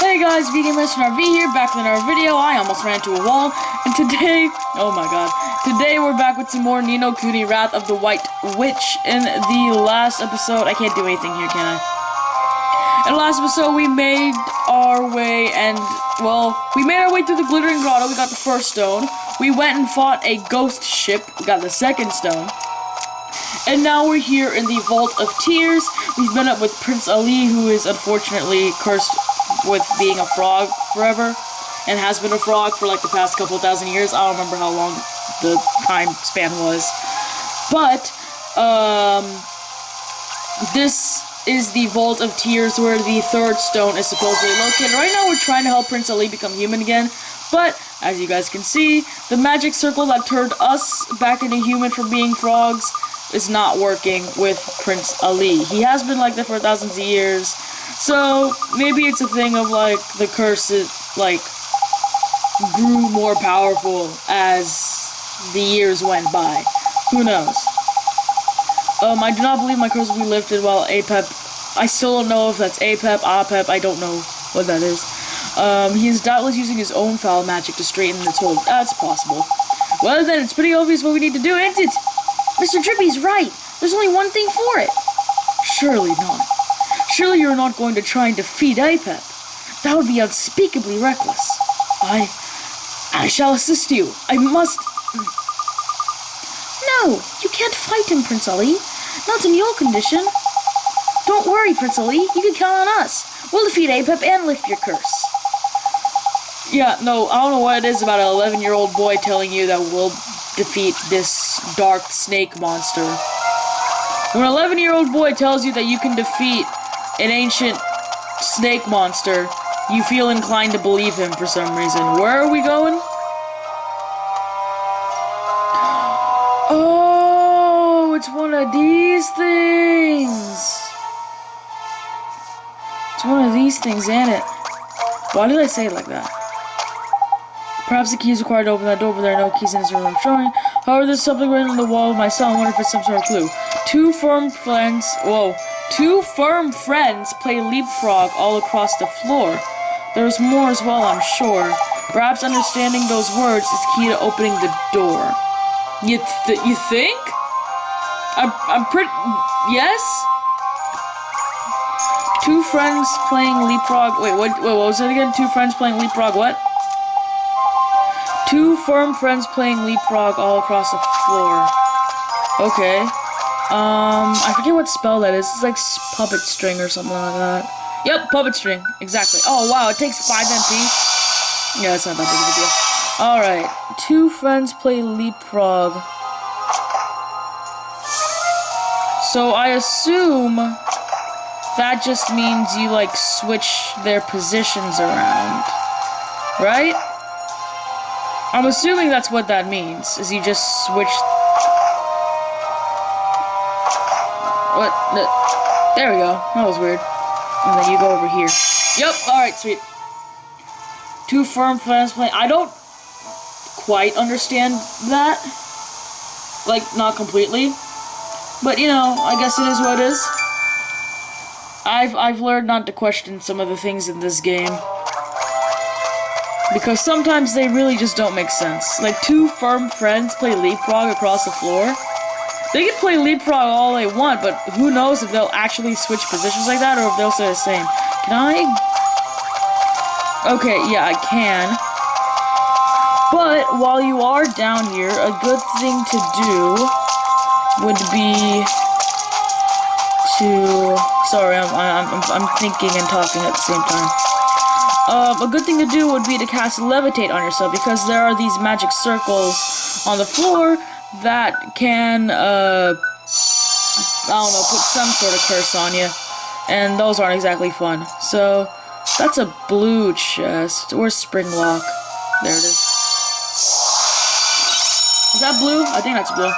Hey guys, VGamersRV here, back with another video. I almost ran into a wall, and today, oh my god, today we're back with some more Kuni, Wrath of the White Witch. In the last episode, I can't do anything here, can I? In the last episode, we made our way, we made our way through the Glittering Grotto. We got the first stone. We went and fought a ghost ship. We got the second stone. And now we're here in the Vault of Tears. We've met up with Prince Ali, who is unfortunately cursed with being a frog forever, and has been a frog for like the past couple thousand years. I don't remember how long the time span was. But, this is the Vault of Tears where the third stone is supposedly located. Right now we're trying to help Prince Ali become human again, but, as you guys can see, the magic circle that turned us back into human from being frogs is not working with Prince Ali. He has been like that for thousands of years, so maybe it's a thing of like the curse is like grew more powerful as the years went by. Who knows? I do not believe my curse will be lifted while APEP. I still don't know if that's APEP, APEP. I don't know what that is. He is doubtless using his own foul magic to straighten its hold. That's possible. Well then, it's pretty obvious what we need to do, ain't it? Mr. Drippy's right. There's only one thing for it. Surely not. Surely you're not going to try and defeat APEP. That would be unspeakably reckless. I shall assist you. I must... No, you can't fight him, Prince Ali. Not in your condition. Don't worry, Prince Ali. You can count on us. We'll defeat APEP and lift your curse. Yeah, no, I don't know what it is about an 11-year-old boy telling you that we'll defeat this dark snake monster. When an 11-year-old boy tells you that you can defeat an ancient snake monster, you feel inclined to believe him for some reason. Where are we going? Oh, it's one of these things. It's one of these things, ain't it? Why did I say it like that? Perhaps the key is required to open that door, but there are no keys in this room I'm showing. However, there's something written on the wall of my cell. I wonder if it's some sort of clue. Two firm friends play leapfrog all across the floor. There's more as well, I'm sure. Perhaps understanding those words is key to opening the door. You think? I'm pretty... Yes? Two friends playing leapfrog... Wait, what was it again? Two friends playing leapfrog what? Two firm friends playing leapfrog all across the floor. Okay. I forget what spell that is. It's like puppet string or something like that. Yep, puppet string. Exactly. Oh, wow, it takes 5 MP. Yeah, it's not that big of a deal. Alright. Two friends play leapfrog. So I assume that just means you, like, switch their positions around. Right? I'm assuming that's what that means, is you just switch... What? There we go. That was weird. And then you go over here. Yep, alright, sweet. Two firm friends playing... I don't quite understand that. Like, not completely. But, you know, I guess it is what it is. I've learned not to question some of the things in this game. Because sometimes they really just don't make sense. Like, two firm friends play leapfrog across the floor. They can play leapfrog all they want, but who knows if they'll actually switch positions like that, or if they'll stay the same. Can I? Okay, yeah, I can. But, while you are down here, a good thing to do would be to... Sorry, I'm thinking and talking at the same time. A good thing to do would be to cast Levitate on yourself, because there are these magic circles on the floor that can, I don't know, put some sort of curse on you, and those aren't exactly fun. So, that's a blue chest. Where's Spring Lock? There it is. Is that blue? I think that's blue.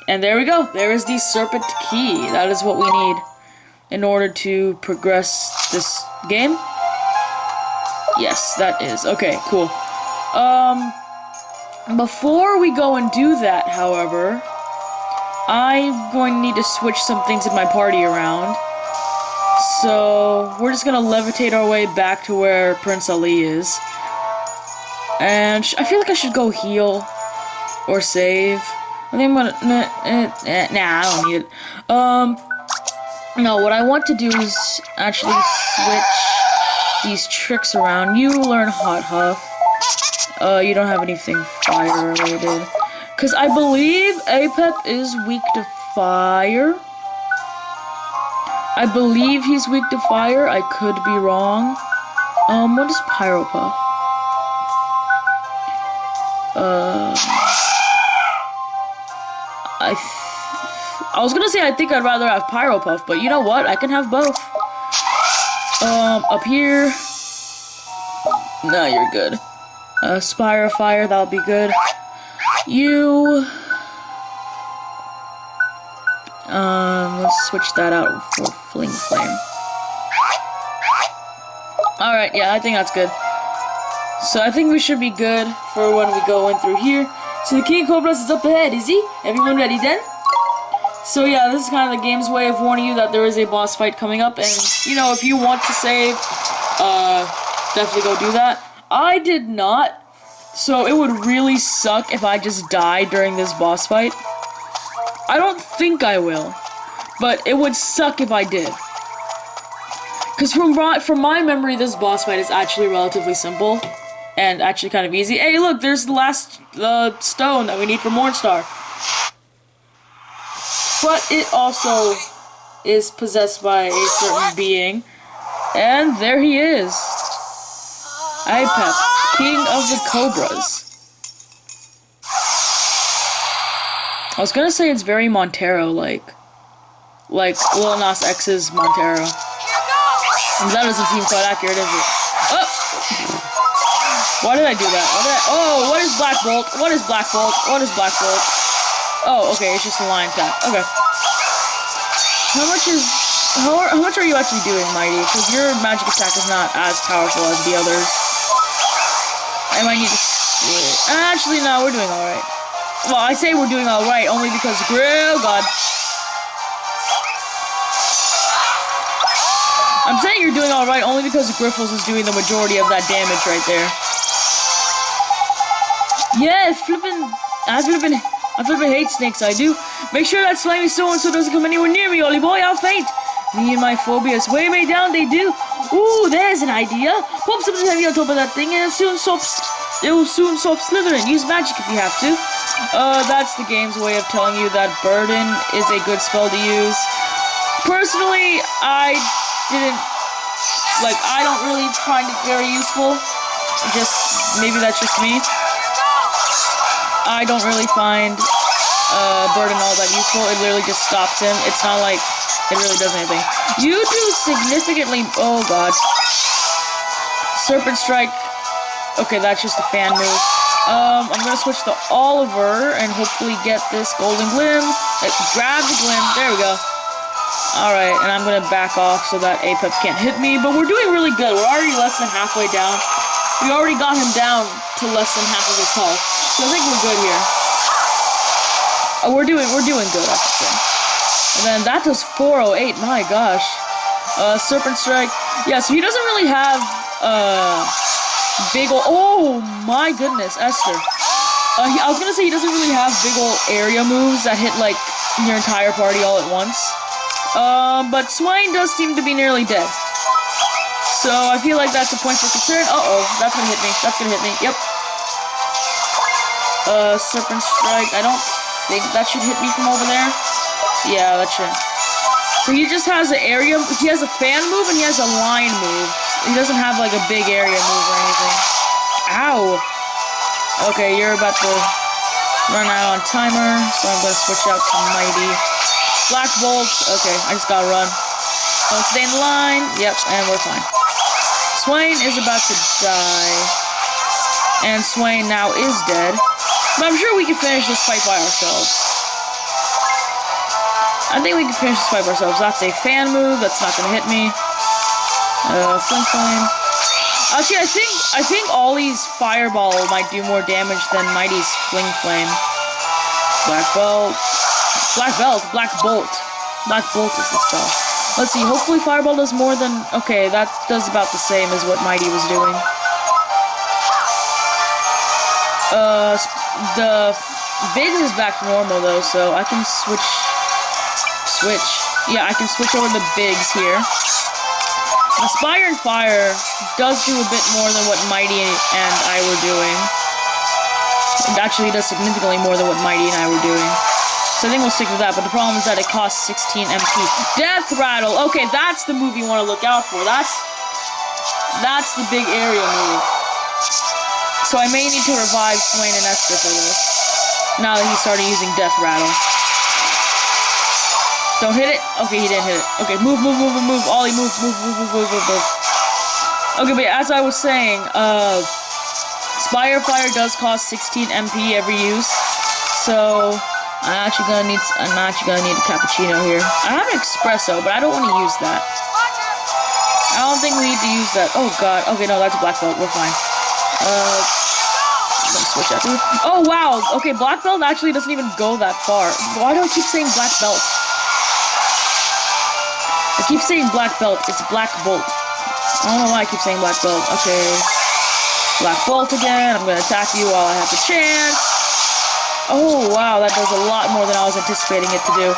And there we go. There is the Serpent Key. That is what we need in order to progress this game. Yes, that is. Okay, cool. Before we go and do that, however, I'm going to need to switch some things in my party around. So we're just gonna levitate our way back to where Prince Ali is. And I feel like I should go heal or save. I think I'm gonna nah, I don't need it. No, what I want to do is actually switch these tricks around. You learn Hot Huff. You don't have anything fire related. Cause I believe Apep is weak to fire. I believe he's weak to fire. I could be wrong. What is Pyro Puff? I was gonna say I think I'd rather have Pyro Puff, but you know what? I can have both. Up here. No, you're good. Spire Fire, that'll be good. You. Let's switch that out for Fling Flame. Alright, yeah, I think that's good. So I think we should be good for when we go in through here. So the King Cobras is up ahead, is he? Everyone ready then? So yeah, this is kind of the game's way of warning you that there is a boss fight coming up, and you know, if you want to save, definitely go do that. I did not, so it would really suck if I just died during this boss fight. I don't think I will, but it would suck if I did. Because from my memory, this boss fight is actually relatively simple, and actually kind of easy. Hey, look, there's the last stone that we need for Mornstar. But it also is possessed by a certain being. And there he is. Apep, King of the Cobras. I was gonna say it's very Montero-like. Like Lil Nas X's Montero. And that doesn't seem quite accurate, is it? Oh! Why did I do that? Oh, what is Black Bolt? What is Black Bolt? What is Black Bolt? Oh, okay, it's just a line attack. Okay. How much are you actually doing, Mighty? Because your magic attack is not as powerful as the others. I might need to switch. Actually, no, we're doing alright. Well, I say we're doing alright only because oh god. I'm saying you're doing alright only because Griffles is doing the majority of that damage right there. Yeah, I flippin' hate snakes, I do. Make sure that slimy so-and-so doesn't come anywhere near me, Ollie boy, I'll faint. Me and my phobias way down, they do. Ooh, there's an idea. Pump something heavy on top of that thing and it will soon stop slithering. Use magic if you have to. That's the game's way of telling you that Burden is a good spell to use. Personally, I don't really find it very useful. Maybe that's just me. I don't really find Burden all that useful. It literally just stops him. It's not like it really does anything. You do significantly... Oh, God. Serpent Strike. Okay, that's just a fan move. I'm gonna switch to Oliver and hopefully get this Golden Glim. Grab the Glim. There we go. Alright, and I'm gonna back off so that Apep can't hit me. But we're doing really good. We're already less than halfway down. We already got him down to less than half of his health. So I think we're good here. We're doing good, I should say. And then that does 408, my gosh. Serpent Strike. Yeah, so he doesn't really have, big ol'... Oh, my goodness, Esther. I was gonna say he doesn't really have big ol' area moves that hit, like, your entire party all at once. But Swain does seem to be nearly dead. So I feel like that's a point for concern. Uh-oh, that's gonna hit me. That's gonna hit me. Yep. Serpent Strike. I don't think that should hit me from over there. Yeah, that should. So he just has an area. He has a fan move and he has a line move. He doesn't have like a big area move or anything. Ow. Okay, you're about to run out on timer, so I'm gonna switch out to Mighty. Black Bolt. Okay, I just gotta run. Don't stay in the line. Yep, and we're fine. Swain is about to die. And Swain now is dead. But I'm sure we can finish this fight by ourselves. I think we can finish this fight by ourselves. That's a fan move. That's not gonna hit me. Fling Flame. Actually, I think Ollie's Fireball might do more damage than Mighty's Fling Flame. Black Bolt. Black Bolt is the spell. Let's see, hopefully Fireball does more than... Okay, that does about the same as what Mighty was doing. The Biggs is back to normal though, so I can switch. Yeah, I can switch over to Biggs here. Inspire and Fire does do a bit more than what Mighty and I were doing. It actually does significantly more than what Mighty and I were doing. So I think we'll stick with that, but the problem is that it costs 16 MP. Death Rattle! Okay, that's the move you want to look out for. That's the big area move. So I may need to revive Swain and Esther for this. Now that he started using Death Rattle. Don't hit it? Okay, he didn't hit it. Okay, move. Ollie, move. Okay, but as I was saying, Spire Fire does cost 16 MP every use. So I'm actually gonna need a cappuccino here. I have an espresso, but I don't want to use that. I don't think we need to use that. Oh god. Okay, no, that's a black belt. We're fine. I'm gonna switch out. Oh wow. Okay, black belt actually doesn't even go that far. Why do I keep saying black belt? I keep saying black belt. It's black bolt. I don't know why I keep saying black belt. Okay. Black bolt again. I'm gonna attack you while I have the chance. Oh, wow, that does a lot more than I was anticipating it to do.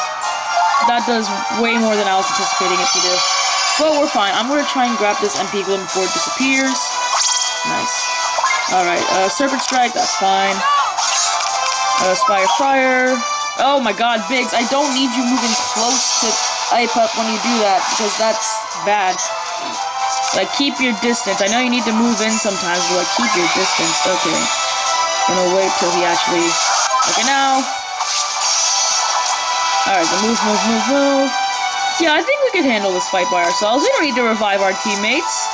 That does way more than I was anticipating it to do. But we're fine. I'm going to try and grab this MP Glim before it disappears. Nice. Alright, Serpent Strike, that's fine. Spire Fire. Oh my god, Biggs, I don't need you moving close to IPUP when you do that, because that's bad. Like, keep your distance. I know you need to move in sometimes, but like, keep your distance. Okay. Gonna wait till he actually... Okay, now. Alright, the move. Yeah, I think we can handle this fight by ourselves. We don't need to revive our teammates.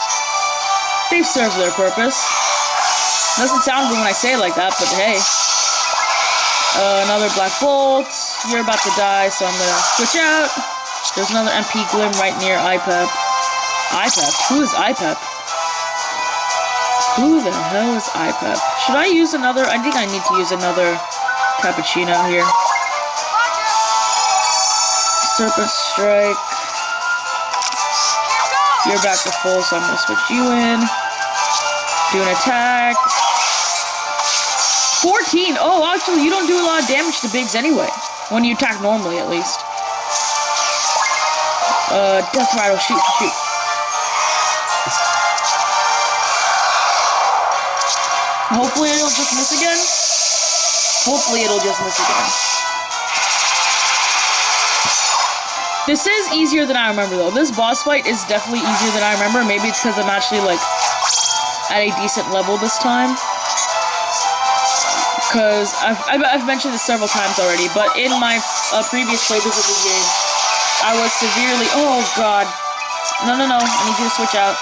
They've served their purpose. Doesn't sound good when I say it like that, but hey. Another Black Bolt. You're about to die, so I'm gonna switch out. There's another MP Glim right near IPEP. IPEP? Who is IPEP? Who the hell is IPEP? Should I use another? I think I need to use another cappuccino here. Serpent Strike. You're back to full, so I'm gonna switch you in. Do an attack. 14! Oh, actually, you don't do a lot of damage to Biggs anyway. When you attack normally, at least. Death Rattle, shoot. Hopefully it'll just miss again. This is easier than I remember, though. This boss fight is definitely easier than I remember. Maybe it's because I'm actually, like, at a decent level this time. Because I've mentioned this several times already, but in my previous playthroughs of this game, I was severely... Oh, God. No. I need you to switch out.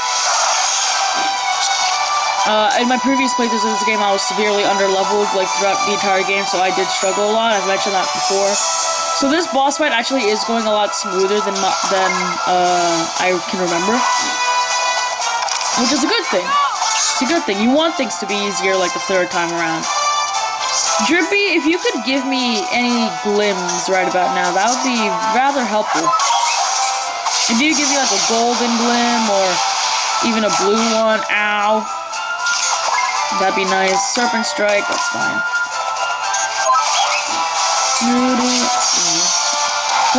In my previous playthroughs of this game, I was severely underleveled, like, throughout the entire game, so I did struggle a lot. I've mentioned that before. So this boss fight actually is going a lot smoother than I can remember. Which is a good thing. It's a good thing. You want things to be easier, like, the third time around. Drippy, if you could give me any glims right about now, that would be rather helpful. And do you give me, like, a golden glim, or even a blue one? Ow. That'd be nice. Serpent Strike, that's fine.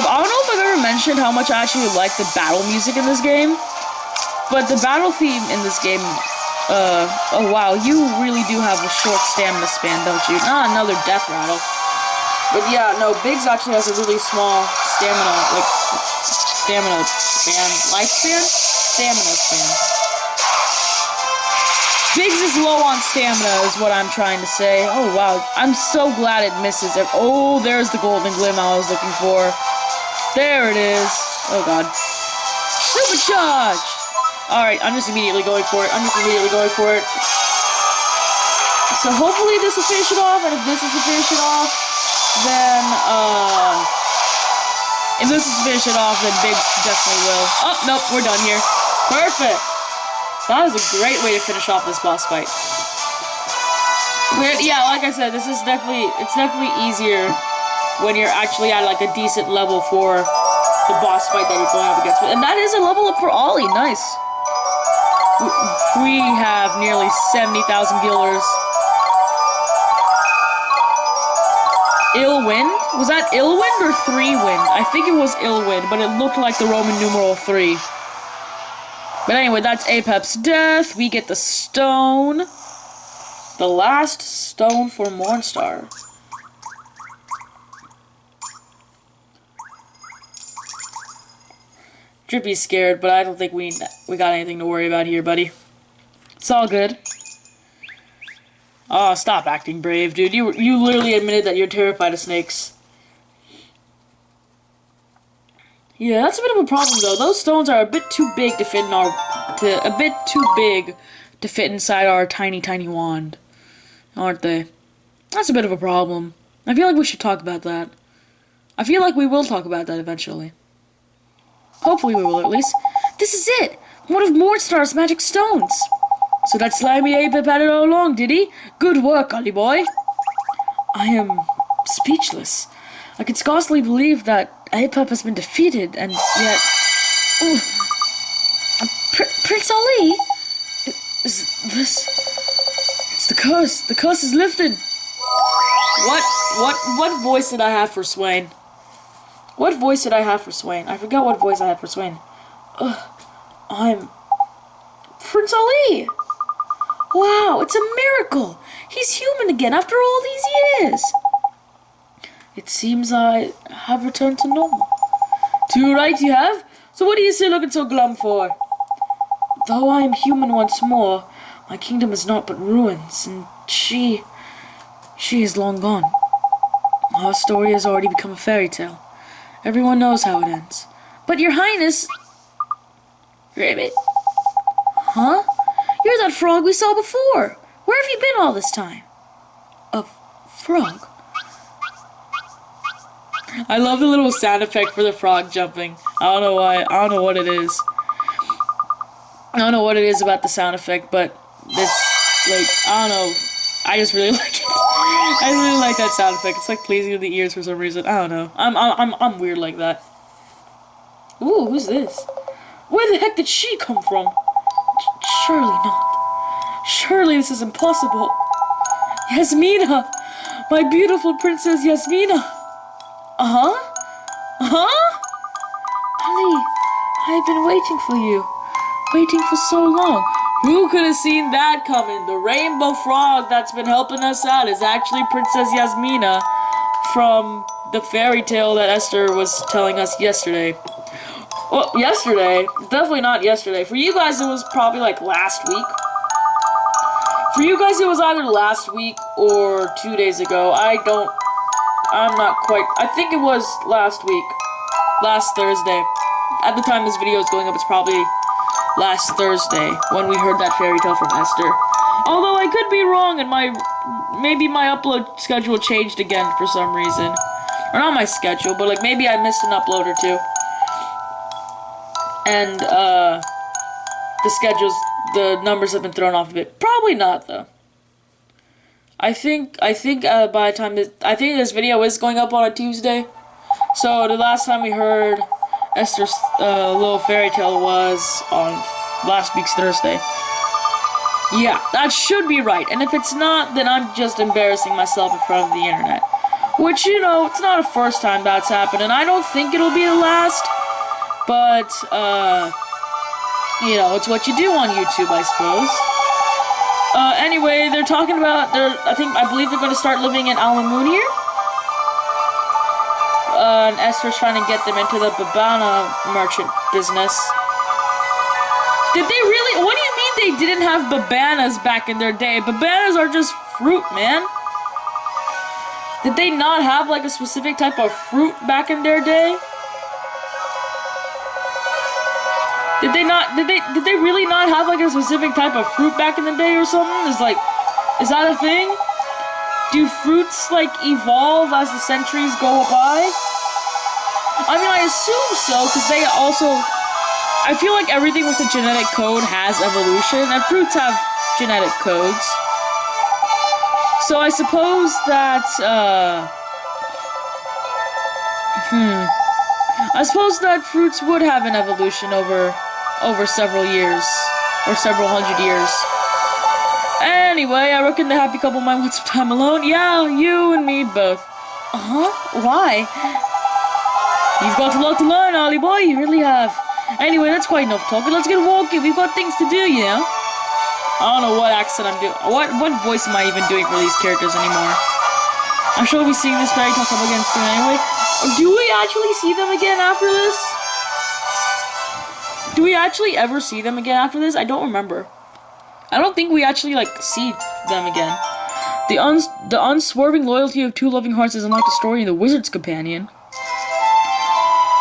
I don't know if I've ever mentioned how much I actually like the battle music in this game, but the battle theme in this game, oh wow, you really do have a short stamina span, don't you? Ah, another Death Rattle. But yeah, no, Biggs actually has a really small stamina span. Biggs is low on stamina is what I'm trying to say. Oh wow, I'm so glad it misses. Oh, there's the golden glim I was looking for. There it is. Oh god. Supercharged! Alright, I'm just immediately going for it. So hopefully this will finish it off, and if this is to finish it off, then, if this is to finish it off, then Biggs definitely will. Oh, nope, we're done here. Perfect! That was a great way to finish off this boss fight. But yeah, like I said, it's definitely easier when you're actually at like a decent level for the boss fight that you're going up against. And that is a level up for Ollie. Nice. We have nearly 70,000 gillers. Ill Wind? Was that Ill Wind or 3 Wind? I think it was Ill Wind, but it looked like the Roman numeral 3. But anyway, that's Apep's death. We get the stone. The last stone for Mornstar. Drippy's scared, but I don't think we got anything to worry about here, buddy. It's all good. Oh, stop acting brave, dude. You literally admitted that you're terrified of snakes. Yeah, that's a bit of a problem, though. Those stones are a bit too big to fit in to fit inside our tiny, tiny wand, aren't they? That's a bit of a problem. I feel like we should talk about that. I feel like we will talk about that eventually. Hopefully we will, at least. This is it! One of Mornstar's magic stones! So that slimy Apep had it all along, did he? Good work, Ollie boy! I am speechless. I can scarcely believe that Apep has been defeated, and yet... Prince Ali? Is this... It's the curse. The curse is lifted. What voice did I have for Swain? What voice did I have for Swain? I forgot what voice I had for Swain. I'm... Prince Ali! Wow, it's a miracle! He's human again after all these years! It seems I have returned to normal. Too right you have. So what are you still looking so glum for? Though I am human once more, my kingdom is naught but ruins, and she is long gone. Our story has already become a fairy tale. Everyone knows how it ends. But your highness... Ribbit. Huh? You're that frog we saw before. Where have you been all this time? A frog? I love the little sound effect for the frog jumping. I don't know why. I don't know what it is. I don't know what it is about the sound effect, but it's like, I don't know. I just really like it. I really like that sound effect. It's like pleasing to the ears for some reason. I don't know. I'm weird like that. Ooh, who's this? Where the heck did she come from? Surely not. Surely this is impossible. Yasmina! My beautiful princess Yasmina! Uh-huh? Uh-huh? Ali, I've been waiting for you. Waiting for so long. Who could have seen that coming? The rainbow frog that's been helping us out is actually Princess Yasmina from the fairy tale that Esther was telling us yesterday. Well, yesterday. Definitely not yesterday. For you guys, it was probably like last week. For you guys, it was either last week or 2 days ago. I'm not quite... I think it was last week. Last Thursday. At the time this video is going up, it's probably last Thursday when we heard that fairy tale from Esther. Although I could be wrong and maybe my upload schedule changed again for some reason. Or not my schedule, but like maybe I missed an upload or two. And the numbers have been thrown off a bit. Probably not though. I think by the time this video is going up on a Tuesday. So the last time we heard Esther's little fairy tale was on last week's Thursday. Yeah, that should be right. And if it's not, then I'm just embarrassing myself in front of the internet. Which, you know, it's not the first time that's happened, and I don't think it'll be the last. But, you know, it's what you do on YouTube, I suppose. Anyway, they're talking about, I believe they're going to start living in Al-Mamun here. And Esther's trying to get them into the Babana merchant business. Did they really? What do you mean they didn't have Babanas back in their day? Babanas are just fruit, man. Did they not have like a specific type of fruit back in their day? Did they really not have like a specific type of fruit back in the day or something? Is that a thing? Do fruits like evolve as the centuries go by? I mean, I assume so, because they also... I feel like everything with a genetic code has evolution, and fruits have genetic codes. So I suppose that, I suppose that fruits would have an evolution over several years. Or several hundred years. Anyway, I reckon the happy couple might want some time alone. Yeah, you and me both. Uh-huh? Why? You've got a lot to learn, Ollie boy. You really have. Anyway, that's quite enough talking. Let's get walking. We've got things to do, you know? I don't know what accent I'm doing. What voice am I even doing for these characters anymore? I'm sure we'll be seeing this fairy tale couple again soon anyway. Do we actually see them again after this? Do we actually ever see them again after this? I don't remember. I don't think we actually, like, see them again. The unswerving loyalty of two loving hearts is unlocked a story in The Wizard's Companion.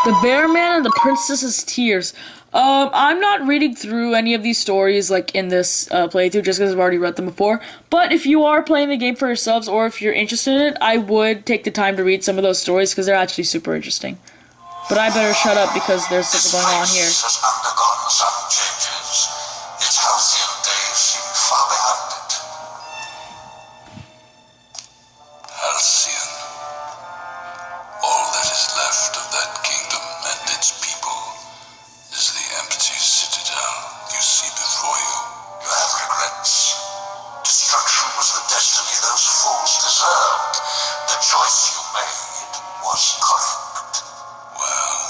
The Bear Man and the Princess's Tears. I'm not reading through any of these stories, like, in this playthrough, just because I've already read them before. But if you are playing the game for yourselves, or if you're interested in it, I would take the time to read some of those stories, because they're actually super interesting. But I better shut up, because there's something going on here. This place has undergone some changes. Its halcyon days seem far behind it. Halcyon. All that is left of that kingdom and its people is the empty citadel you see before you. You have regrets. Destruction was the destiny those fools deserved. The choice you made was correct. Well,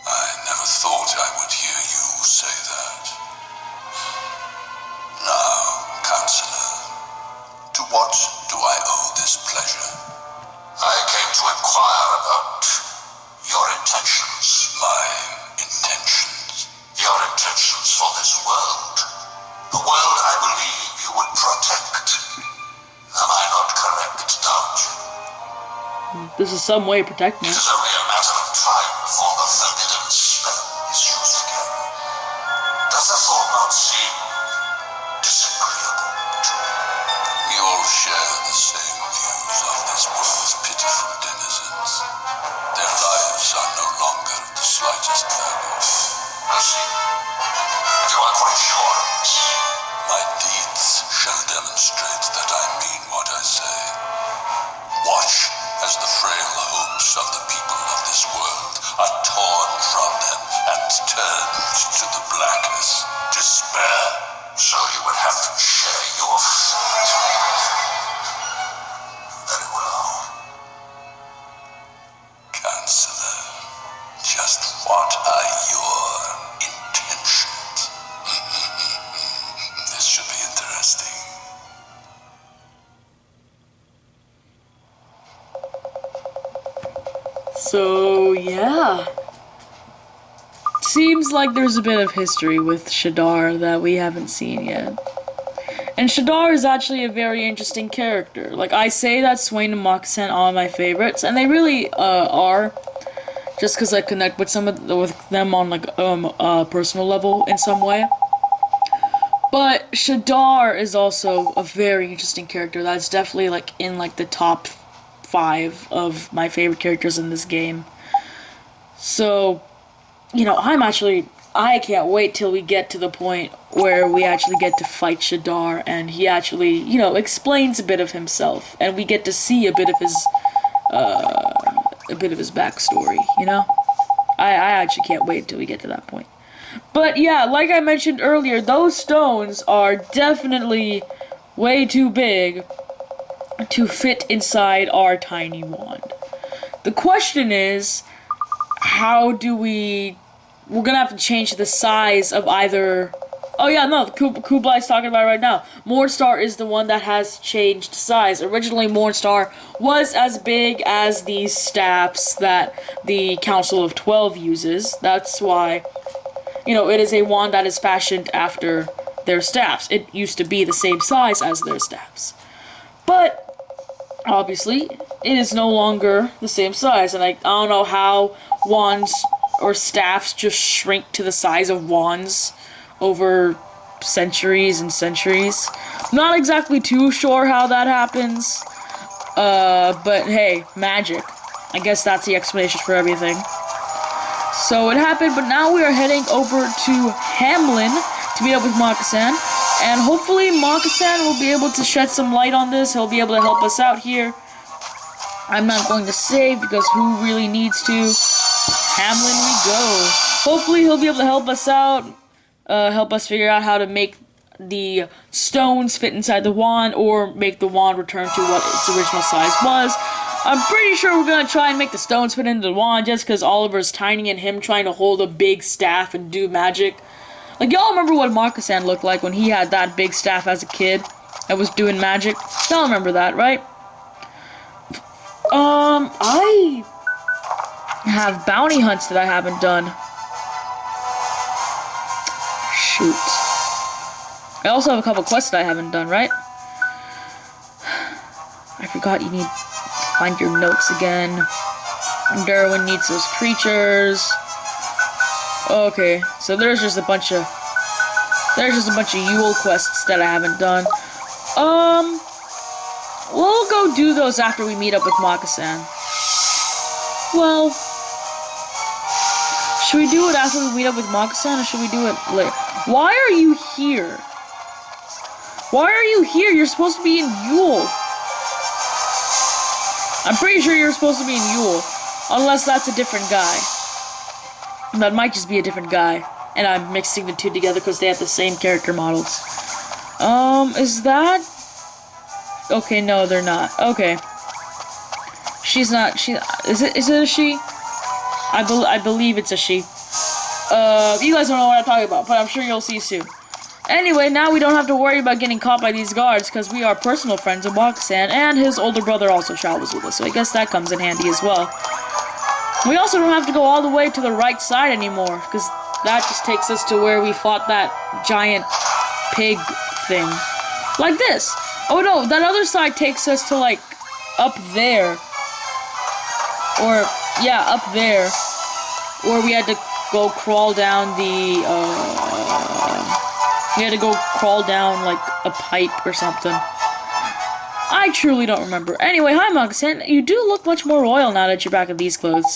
I never thought I would hear you say that. Now, Counselor, to what do I owe this pleasure? I came to inquire about your intentions. My intentions? Your intentions for this world. The world I believe you would protect. Am I not correct, don't you? This is some way of protecting It me. is only a matter of time before the forbidden spell is used again. Does the thought not seem disagreeable to you? We all share the same views of this world's pitiful denizens. Their lives are no longer of the slightest value. I see. And you are quite sure of this? My deeds shall demonstrate that I mean what I say. Watch as the frail hopes of the people of this world are torn from them and turned to the blackest despair. So you would have to share your fate. Very well. Counselor, just what are your intentions? This should be interesting. So, yeah. Seems like there's a bit of history with Shadar that we haven't seen yet. And Shadar is actually a very interesting character. Like, I say that Swain and Moccasin are my favorites, and they really are. Just because I connect with with them on, like, a personal level in some way. But Shadar is also a very interesting character. That's definitely, like, in, like, the top 5 of my favorite characters in this game. So, you know, I can't wait till we get to the point where we actually get to fight Shadar and he actually, you know, explains a bit of himself and we get to see a bit of his backstory, you know? I actually can't wait until we get to that point. But yeah, like I mentioned earlier, those stones are definitely way too big to fit inside our tiny wand. The question is, how do we're gonna have to change the size of either... Oh yeah, no, Kublai's talking about it right now. Mornstar is the one that has changed size. Originally, Mornstar was as big as these staffs that the Council of 12 uses. That's why, you know, it is a wand that is fashioned after their staffs. It used to be the same size as their staffs. But obviously, it is no longer the same size, and I don't know how wands or staffs just shrink to the size of wands over centuries and centuries. Not exactly too sure how that happens, but hey, magic. I guess that's the explanation for everything. So it happened, but now we are heading over to Hamlin to meet up with Moccasin. And hopefully Moccasin will be able to shed some light on this. He'll be able to help us out here. I'm not going to save because who really needs to? Hamlin we go. Hopefully he'll be able to help us out. Help us figure out how to make the stones fit inside the wand or make the wand return to what its original size was. I'm pretty sure we're going to try and make the stones fit into the wand just because Oliver's tiny and him trying to hold a big staff and do magic. Like, y'all remember what Marcus-san looked like when he had that big staff as a kid that was doing magic? Y'all remember that, right? I have bounty hunts that I haven't done. Shoot. I also have a couple quests that I haven't done, right? I forgot you need to find your notes again. Derwin needs those creatures. Okay, so there's just a bunch of Yule quests that I haven't done. We'll go do those after we meet up with Maka-san. Well, should we do it after we meet up with Maka-san, or should we do it later? Why are you here? Why are you here? You're supposed to be in Yule. I'm pretty sure you're supposed to be in Yule, unless that's a different guy. That might just be a different guy, and I'm mixing the two together because they have the same character models. Is that? Okay, no, they're not. Okay. She's not, is it a she? I believe it's a she. You guys don't know what I'm talking about, but I'm sure you'll see soon. Anyway, now we don't have to worry about getting caught by these guards, because we are personal friends of Maka-san, and his older brother also travels with us, so I guess that comes in handy as well. We also don't have to go all the way to the right side anymore, because that just takes us to where we fought that giant pig thing. Like this! Oh no, that other side takes us to, like, up there. Or, yeah, up there. Where we had to go crawl down the, we had to go crawl down, like, a pipe or something. I truly don't remember. Anyway, hi, Maka-san. You do look much more royal now that you're back in these clothes.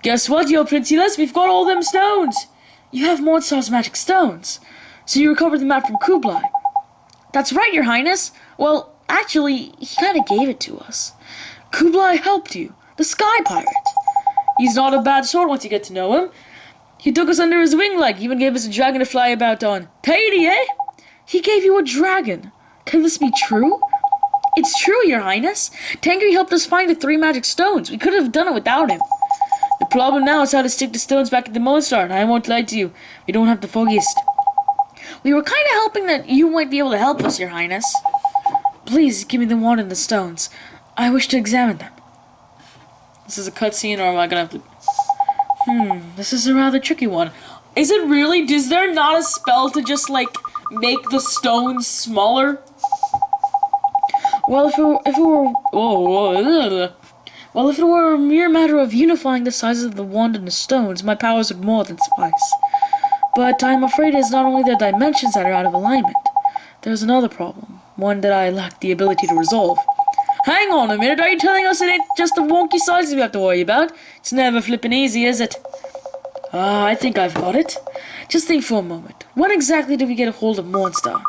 Guess what, yo, Princess? We've got all them stones! You have Mornstar's magic stones. So you recovered the map from Kublai. That's right, your highness. Well, actually, he kind of gave it to us. Kublai helped you. The Sky Pirate. He's not a bad sort once you get to know him. He took us under his wing like, even gave us a dragon to fly about on. Tahiti, eh? He gave you a dragon. Can this be true? It's true, your highness. Tangri helped us find the 3 magic stones. We couldn't have done it without him. The problem now is how to stick the stones back in the Mornstar, and I won't lie to you. We don't have the foggiest. We were kind of hoping that you might be able to help us, your highness. Please, give me the wand and the stones. I wish to examine them. This is a cutscene, or am I gonna have to... this is a rather tricky one. Is it really? Is there not a spell to just, like, make the stones smaller? Well, if it were a mere matter of unifying the sizes of the wand and the stones, my powers would more than suffice. But I'm afraid it's not only the dimensions that are out of alignment. There's another problem, one that I lack the ability to resolve. Hang on a minute, are you telling us it ain't just the wonky sizes we have to worry about? It's never flippin' easy, is it? I think I've got it. Just think for a moment. When exactly did we get a hold of Mornstar?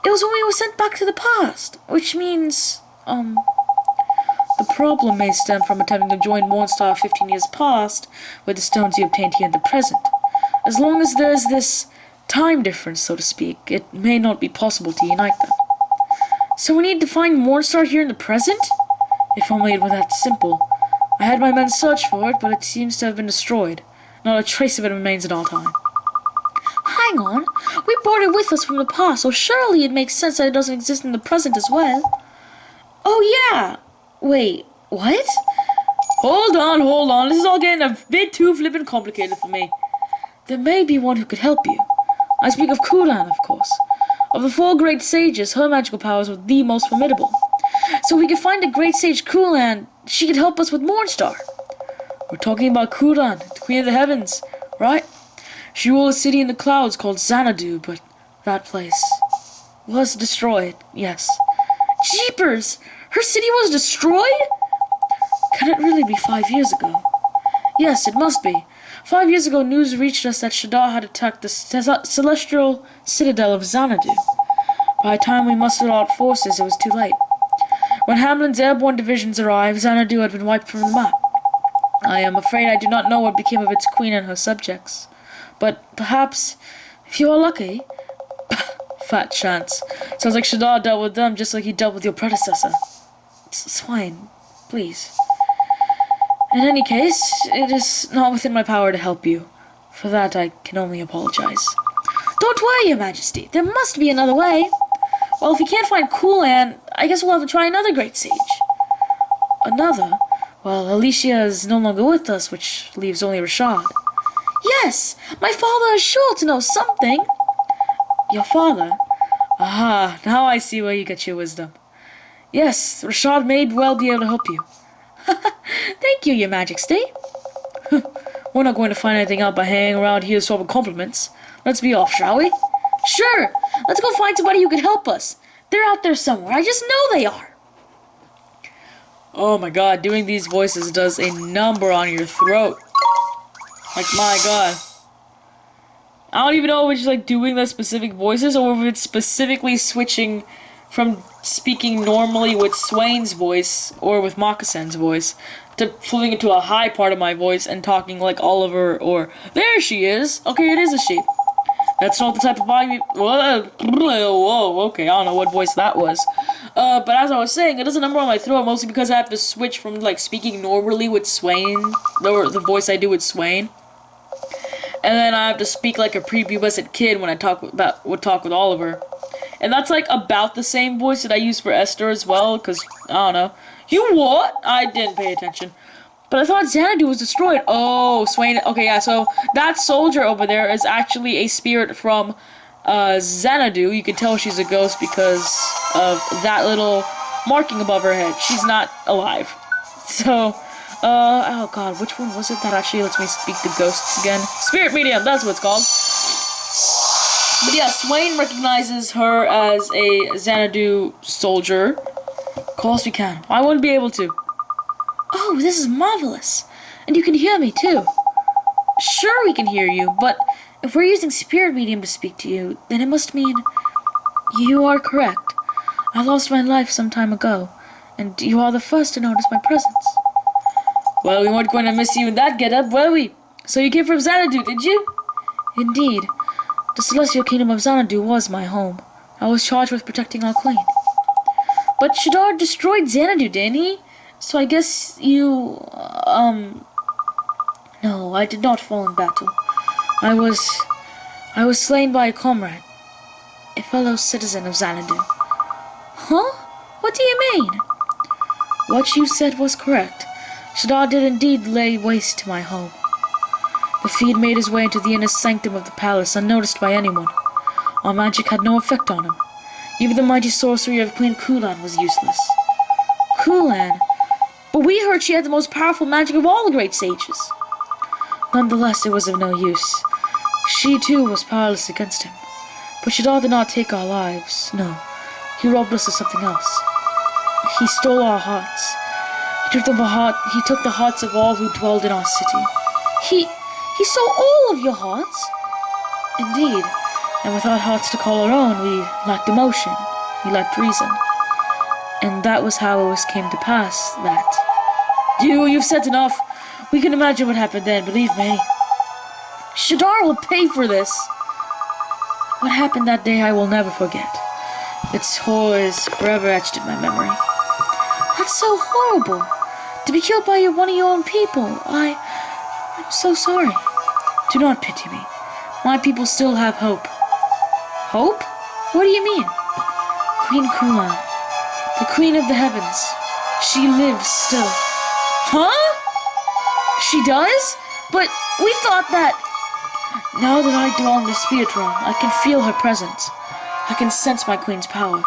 It was when we were sent back to the past, which means, the problem may stem from attempting to join Mornstar 15 years past with the stones you obtained here in the present. As long as there's this time difference, so to speak, it may not be possible to unite them. So we need to find Mornstar here in the present? If only it were that simple. I had my men search for it, but it seems to have been destroyed. Not a trace of it remains at all time. Hang on. We brought it with us from the past, so surely it makes sense that it doesn't exist in the present as well. Oh yeah! Wait, what? Hold on. This is all getting a bit too flippin' complicated for me. There may be one who could help you. I speak of Kulan, of course. Of the 4 great sages, her magical powers were the most formidable. So we could find the great sage Kulan. She could help us with Mornstar. We're talking about Kulan, the queen of the heavens, right? She ruled a city in the clouds called Xanadu, but that place was destroyed, yes. Jeepers! Her city was destroyed? Can it really be 5 years ago? Yes, it must be. 5 years ago, news reached us that Shadar had attacked the celestial citadel of Xanadu. By the time we mustered our forces, it was too late. When Hamlin's airborne divisions arrived, Xanadu had been wiped from the map. I am afraid I do not know what became of its queen and her subjects. But perhaps, if you are lucky... Fat chance. Sounds like Shadar dealt with them just like he dealt with your predecessor. Swine, please. In any case, it is not within my power to help you. For that, I can only apologize. Don't worry, Your Majesty. There must be another way. Well, if we can't find Kulan, I guess we'll have to try another great sage. Another? Well, Alicia is no longer with us, which leaves only Rashad. Yes! My father is sure to know something. Your father? Aha, now I see where you get your wisdom. Yes, Rashad may well be able to help you. Thank you, Your Majesty. We're not going to find anything out by hanging around here swapping compliments. Let's be off, shall we? Sure! Let's go find somebody who can help us. They're out there somewhere. I just know they are. Oh my god, doing these voices does a number on your throat. Like, my god. I don't even know if it's like doing the specific voices or if it's specifically switching from speaking normally with Swain's voice or with Moccassin's voice to flipping into a high part of my voice and talking like Oliver or... There she is! Okay, it is a sheep. That's not the type of volume... Whoa, okay, I don't know what voice that was. But as I was saying, it does a number on my throat mostly because I have to switch from like speaking normally with Swain, the voice I do with Swain. And then I have to speak like a prepubescent kid when I talk with Oliver. And that's like about the same voice that I use for Esther as well, because, I don't know. You what? I didn't pay attention. But I thought Xanadu was destroyed. Oh, Swain. Okay, yeah, so that soldier over there is actually a spirit from Xanadu. You can tell she's a ghost because of that little marking above her head. She's not alive. So, oh god, which one was it that actually lets me speak the ghosts again? Spirit medium, that's what it's called. But yeah, Swain recognizes her as a Xanadu soldier. Of course we can. I wouldn't be able to. Oh, this is marvelous. And you can hear me too. Sure we can hear you, but if we're using spirit medium to speak to you, then it must mean you are correct. I lost my life some time ago, and you are the first to notice my presence. Well, we weren't going to miss you in that getup, were we? So you came from Xanadu, did you? Indeed. The celestial kingdom of Xanadu was my home. I was charged with protecting our queen. But Shadar destroyed Xanadu, didn't he? So I guess you, No, I did not fall in battle. I was slain by a comrade. A fellow citizen of Xanadu. Huh? What do you mean? What you said was correct. Shadar did indeed lay waste to my home. The feed made his way into the inner sanctum of the palace unnoticed by anyone. Our magic had no effect on him. Even the mighty sorcery of Queen Kulan was useless. Kulan? But we heard she had the most powerful magic of all the great sages. Nonetheless, it was of no use. She, too, was powerless against him. But Shadar did not take our lives, no. He robbed us of something else. He stole our hearts. He took the hearts of all who dwelled in our city. He stole all of your hearts? Indeed. And without hearts to call our own, we lacked emotion. We lacked reason. And that was how it came to pass that... You've said enough. We can imagine what happened then, believe me. Shadar will pay for this. What happened that day I will never forget. Its horror is forever etched in my memory. That's so horrible. To be killed by one of your own people. I'm so sorry. Do not pity me. My people still have hope. Hope? What do you mean? Queen Kulan, the queen of the heavens. She lives still. Huh? She does? But we thought that... Now that I dwell in the spirit realm, I can feel her presence. I can sense my queen's power.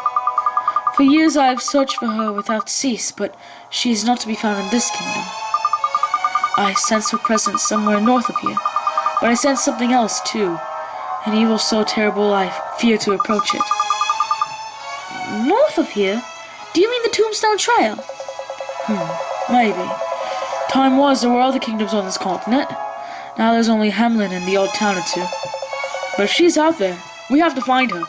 For years I have searched for her without cease, but she is not to be found in this kingdom. I sense her presence somewhere north of here, but I sense something else too. An evil so terrible I fear to approach it. North of here? Do you mean the Tombstone Trail? Maybe. Time was there were other kingdoms on this continent. Now there's only Hamlin and the old town or two. But if she's out there, we have to find her.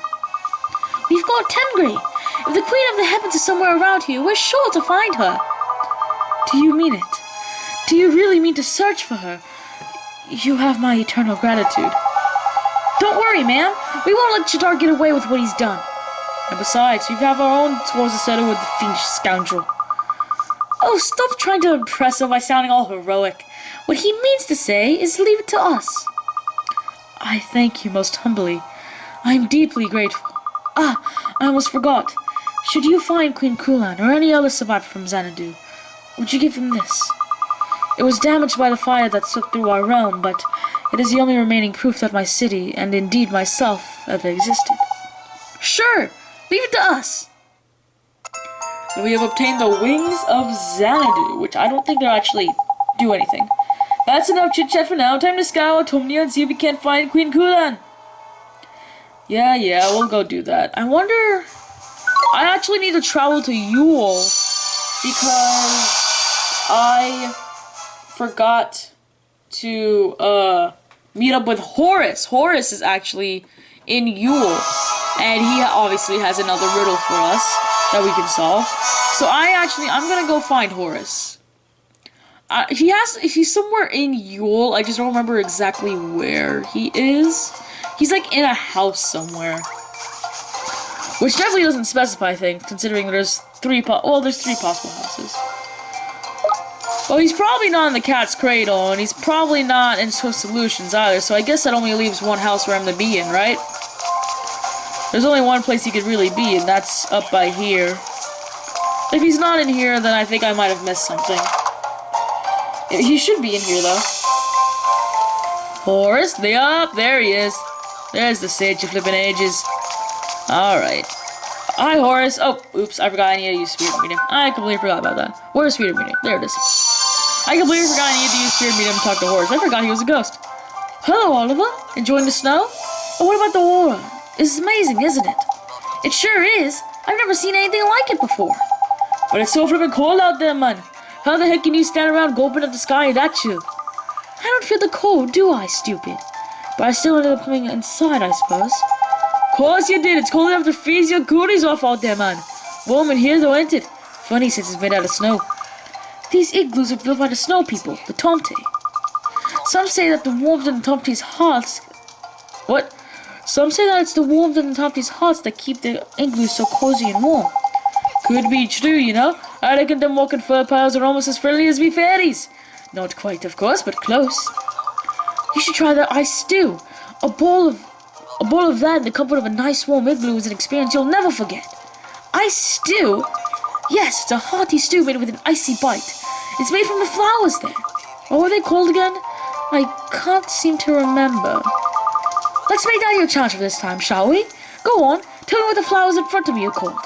We've got Tengri, If the Queen of the Heavens is somewhere around here, we're sure to find her. Do you mean it? Do you really mean to search for her? You have my eternal gratitude. Don't worry, ma'am. We won't let Jadar get away with what he's done. And besides, we have our own scores to settle with the fiendish scoundrel. Oh, stop trying to impress him by sounding all heroic. What he means to say is leave it to us. I thank you most humbly. I am deeply grateful. Ah, I almost forgot. Should you find Queen Kulan or any other survivor from Xanadu, would you give them this? It was damaged by the fire that swept through our realm, but it is the only remaining proof that my city, and indeed myself, ever existed. Sure! Leave it to us! We have obtained the Wings of Xanadu, which I don't think they'll actually do anything. That's enough chit-chat for now. Time to scour Tumnia and see if we can't find Queen Kulan. Yeah, we'll go do that. I wonder... I actually need to travel to Yule because I forgot to meet up with Horus. Horus is actually in Yule, and he obviously has another riddle for us that we can solve. So I'm gonna go find Horus. He's somewhere in Yule. I just don't remember exactly where he is. He's like in a house somewhere, which definitely doesn't specify things, considering there's three possible houses. Well, he's probably not in the Cat's Cradle, and he's probably not in Swift Solutions either, so I guess that only leaves one house for him to be in, right? There's only one place he could really be, and that's up by here. If he's not in here, then I think I might have missed something. He should be in here, though. Horus, there he is. There's the Sage of Flippin' Ages. Alright. Hi, Horus. Oh, oops, I forgot I need to use Spirit Medium. I completely forgot about that. Where's Spirit Medium? There it is. I completely forgot I needed to use Spirit Medium to talk to Horus. I forgot he was a ghost. Hello, Oliver. Enjoying the snow? Oh, what about the aurora? This is amazing, isn't it? It sure is. I've never seen anything like it before. But it's so flippin' cold out there, man. How the heck can you stand around gulping at the sky and that chill? I don't feel the cold, do I, stupid? But I still ended up coming inside, I suppose. Course you did. It's cold enough to freeze your goodies off out there, man. Warm in here, though, ain't it? Funny since it's made out of snow. These igloos are built by the snow people, the Tomte. Some say that the warmth in the Tomte's hearts... What? Some say that it's the warmth in the Tomte's hearts that keep the igloos so cozy and warm. Could be true, you know. I reckon them walking fur piles are almost as friendly as we fairies. Not quite, of course, but close. You should try the ice stew. A bowl of that in the comfort of a nice warm igloo is an experience you'll never forget. Ice stew? Yes, it's a hearty stew made with an icy bite. It's made from the flowers there. What were they called again? I can't seem to remember. Let's make that your challenge for this time, shall we? Go on, tell me what the flowers in front of me are called.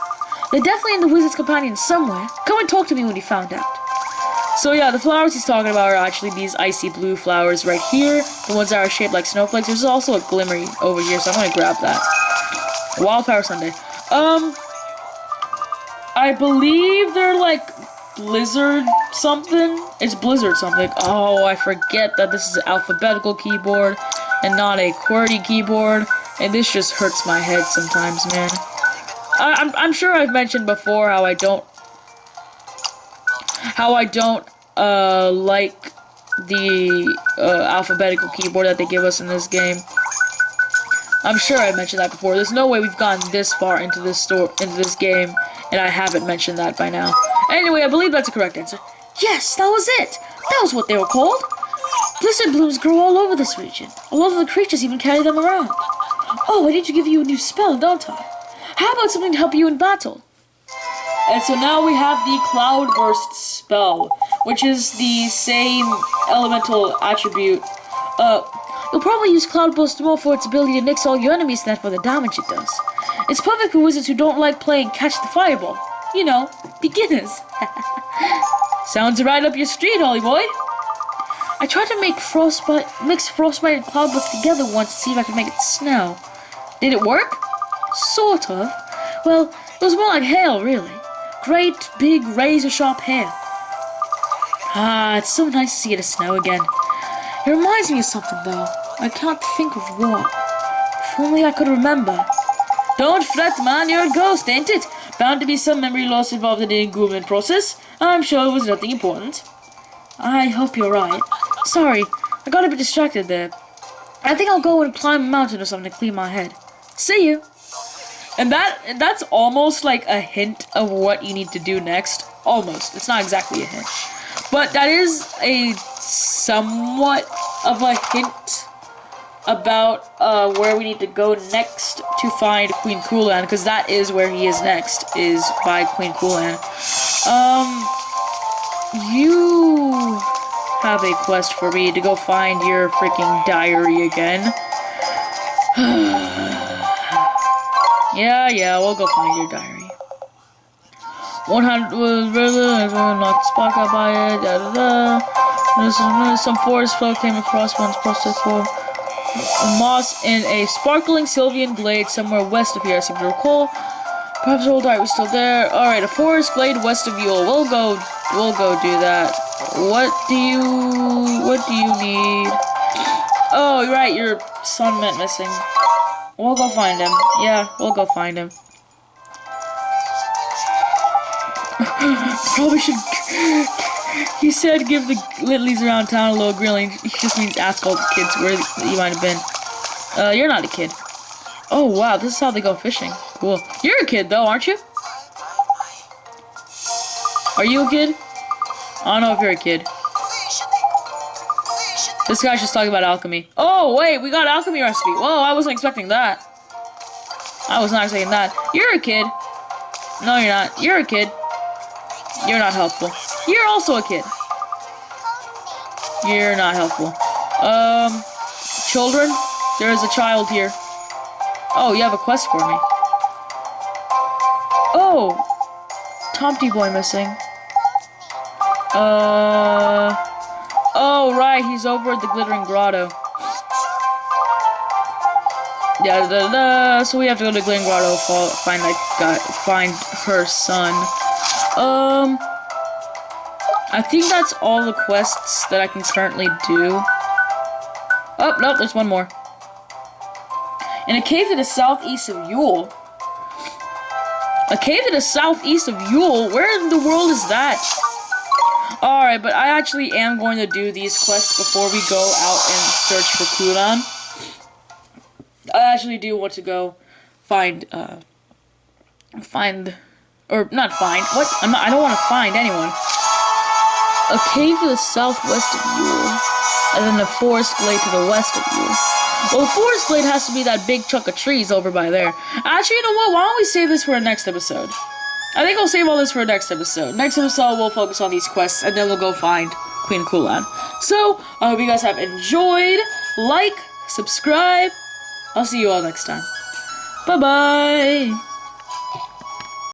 They're definitely in the Wizard's Companion somewhere. Come and talk to me when you found out. So yeah, the flowers he's talking about are actually these icy blue flowers right here. The ones that are shaped like snowflakes. There's also a glimmery over here, so I'm gonna grab that. Wildflower Sundae. I believe they're like Blizzard something. It's Blizzard something. Oh, I forget that this is an alphabetical keyboard and not a QWERTY keyboard. And this just hurts my head sometimes, man. I'm sure I've mentioned before how I don't like the alphabetical keyboard that they give us in this game. I'm sure I mentioned that before. There's no way we've gotten this far into this game, and I haven't mentioned that by now. Anyway, I believe that's the correct answer. Yes, that was it. That was what they were called. Blizzard blooms grow all over this region. A lot of the creatures even carry them around. Oh, I need to give you a new spell, don't I? How about something to help you in battle? And so now we have the Cloudburst spell, which is the same elemental attribute. You'll probably use Cloudburst more for its ability to nix all your enemies than for the damage it does. It's perfect for wizards who don't like playing Catch the Fireball. You know, beginners. Sounds right up your street, Holly boy. I tried to mix Frostbite and Cloudburst together once to see if I could make it snow. Did it work? Sort of. Well, it was more like hail, really. Great, big, razor-sharp hail. Ah, it's so nice to see it snow again. It reminds me of something, though. I can't think of what. If only I could remember. Don't fret, man, you're a ghost, ain't it? Found to be some memory loss involved in the engulfment process. I'm sure it was nothing important. I hope you're right. Sorry, I got a bit distracted there. I think I'll go and climb a mountain or something to clear my head. See you. And that's almost like a hint of what you need to do next. Almost. It's not exactly a hint. But that is a somewhat of a hint about where we need to go next to find Queen Kulan, because that is where he is next, is by Queen Kulan. You have a quest for me to go find your freaking diary again. Yeah, we'll go find your diary. 100 was brother, not spark out by it, Some forest flow came across one's process for moss in a sparkling Sylvian glade somewhere west of here, I seem to recall. Perhaps the old diary was still there. Alright, a forest glade west of Yule. We'll go do that. What do you need? Oh, right, your son went missing. We'll go find him. Yeah, we'll go find him. Probably should. He said give the lilies around town a little grilling. He just means ask all the kids where you might have been. You're not a kid. Oh wow, this is how they go fishing. Cool. You're a kid though, aren't you? Are you a kid? I don't know if you're a kid. This guy's just talking about alchemy. Oh wait, we got alchemy recipe. Whoa, I wasn't expecting that. I was not expecting that. You're a kid. No, you're not. You're a kid. You're not helpful. You're also a kid. You're not helpful. Children? There is a child here. Oh, you have a quest for me. Oh! Tomty boy missing. Oh, right, he's over at the Glittering Grotto. So we have to go to Glittering Grotto, find her son. I think that's all the quests that I can currently do. Oh, no, there's one more. In a cave to the southeast of Yule. A cave to the southeast of Yule? Where in the world is that? Alright, but I actually am going to do these quests before we go out and search for Kulan. I actually do want to go find, or not find, what? I don't want to find anyone. A cave to the southwest of Yule, and then a forest glade to the west of Yule. Well, the forest glade has to be that big chunk of trees over by there. Actually, you know what? Why don't we save this for a next episode? I think I'll save all this for a next episode. Next episode, we'll focus on these quests, and then we'll go find Queen Kulan. So, I hope you guys have enjoyed. Like, subscribe. I'll see you all next time. Bye-bye.